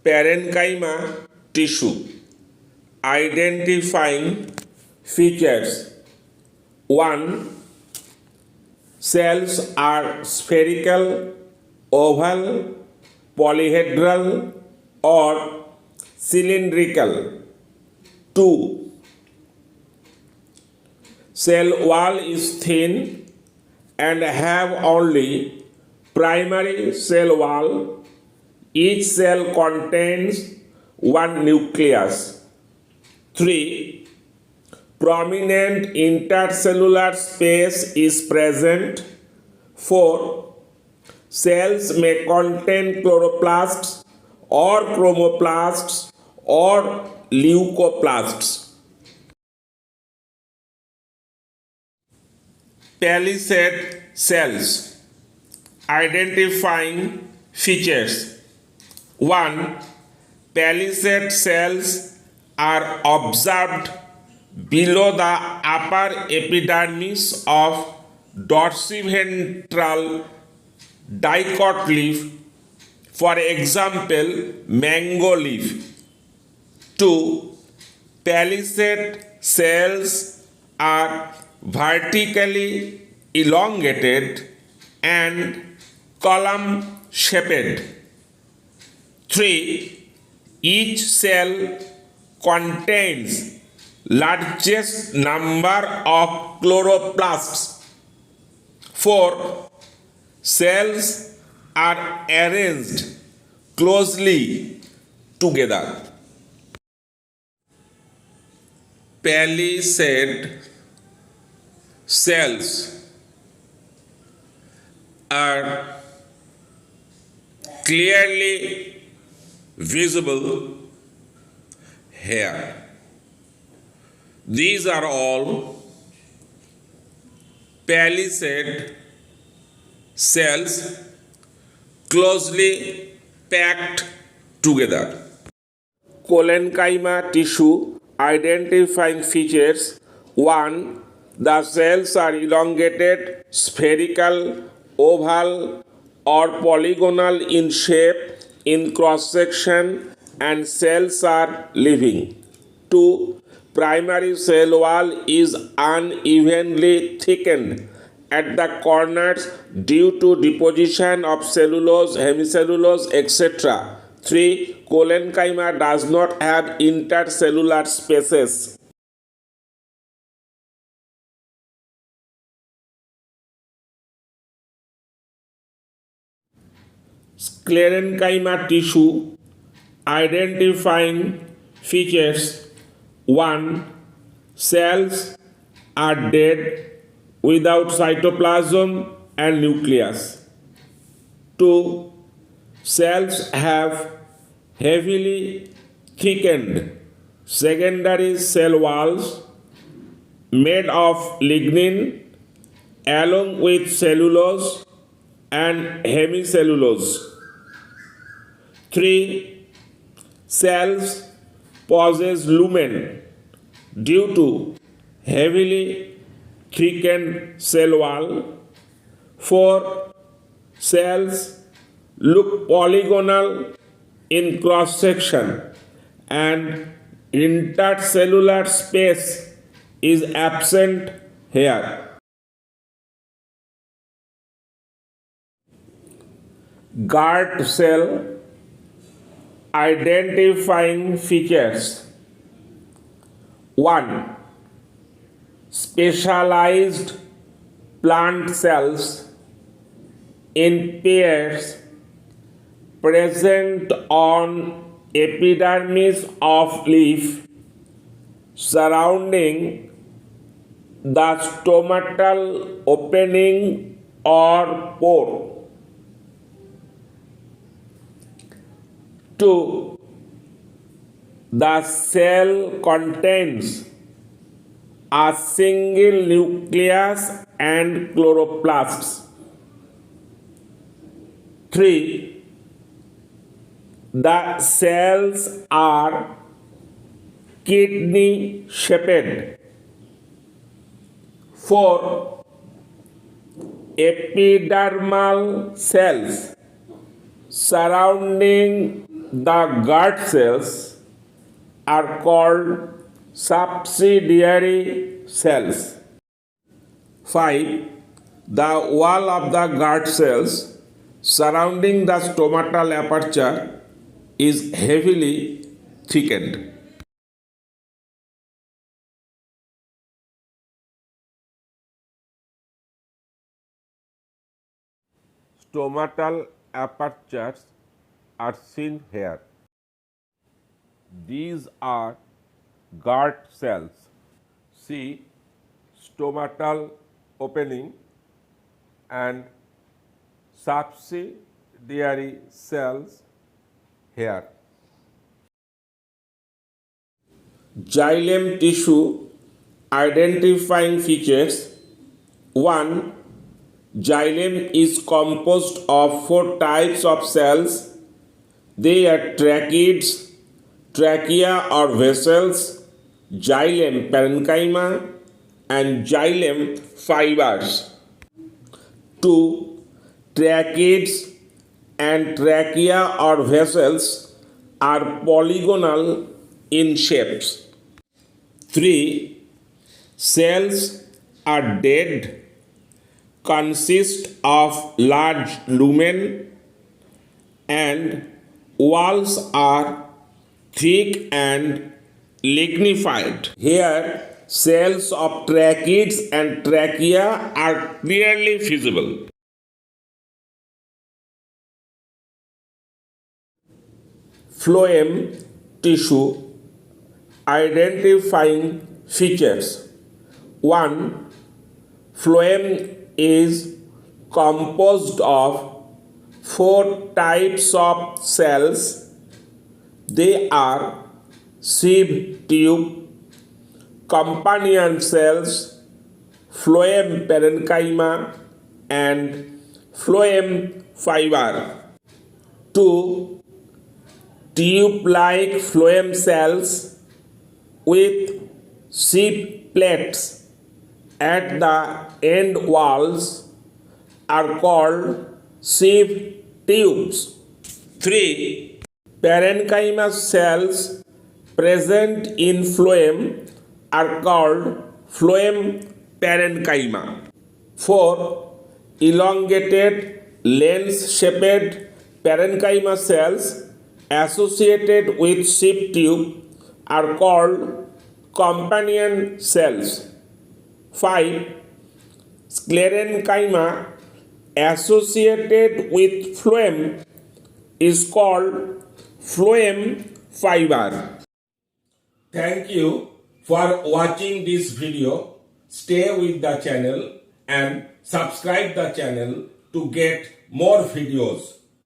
parenchyma tissue. Identifying features. 1. Cells are spherical, oval, polyhedral, or cylindrical. 2. Cell wall is thin and have only primary cell wall. Each cell contains one nucleus. 3. Prominent intercellular space is present. 4. Cells may contain chloroplasts or chromoplasts or leucoplasts. Palisade cells. Identifying features. 1. Palisade cells are observed below the upper epidermis of dorsiventral dicot leaf, for example, mango leaf. 2. Palisade cells are vertically elongated and column-shaped. 3. Each cell contains largest number of chloroplasts. 4. Cells are arranged closely together. Palisade cells are clearly visible here. These are all palisade cells closely packed together. Collenchyma tissue. Identifying features. 1. The cells are elongated, spherical, oval, or polygonal in shape in cross-section, and cells are living. 2. Primary cell wall is unevenly thickened at the corners due to deposition of cellulose, hemicellulose, etc. 3. Collenchyma does not have intercellular spaces. Sclerenchyma tissue. Identifying features. 1. Cells are dead without cytoplasm and nucleus. 2. Cells have heavily thickened secondary cell walls made of lignin along with cellulose and hemicellulose. 3. Cells possess lumen due to heavily thickened cell wall. 4. Cells look polygonal in cross-section and intercellular space is absent here. Guard cell. Identifying features. 1. Specialized plant cells in pairs present on epidermis of leaf surrounding the stomatal opening or pore. 2. The cell contains a single nucleus and chloroplasts. 3. The cells are kidney shaped. 4. Epidermal cells surrounding the guard cells are called subsidiary cells. 5. The wall of the guard cells surrounding the stomatal aperture is heavily thickened. Stomatal apertures are seen here. These are guard cells. See stomatal opening and subsidiary cells here. Xylem tissue identifying features. 1. Xylem is composed of 4 types of cells. They are tracheids, trachea or vessels, xylem parenchyma, and xylem fibers. 2. Tracheids and trachea or vessels are polygonal in shapes. 3. Cells are dead, consist of large lumen, and walls are thick and lignified. Here, cells of tracheids and trachea are clearly visible. Phloem tissue identifying features. 1. Phloem is composed of 4 types of cells. They are sieve tube, companion cells, phloem parenchyma, and phloem fiber. 2. Tube-like phloem cells with sieve plates at the end walls are called sieve tubes. 3. Parenchyma cells present in phloem are called phloem parenchyma. 4. Elongated lens-shaped parenchyma cells associated with sieve tube are called companion cells. 5. Sclerenchyma associated with phloem is called phloem fiber. Thank you for watching this video. Stay with the channel and subscribe the channel to get more videos.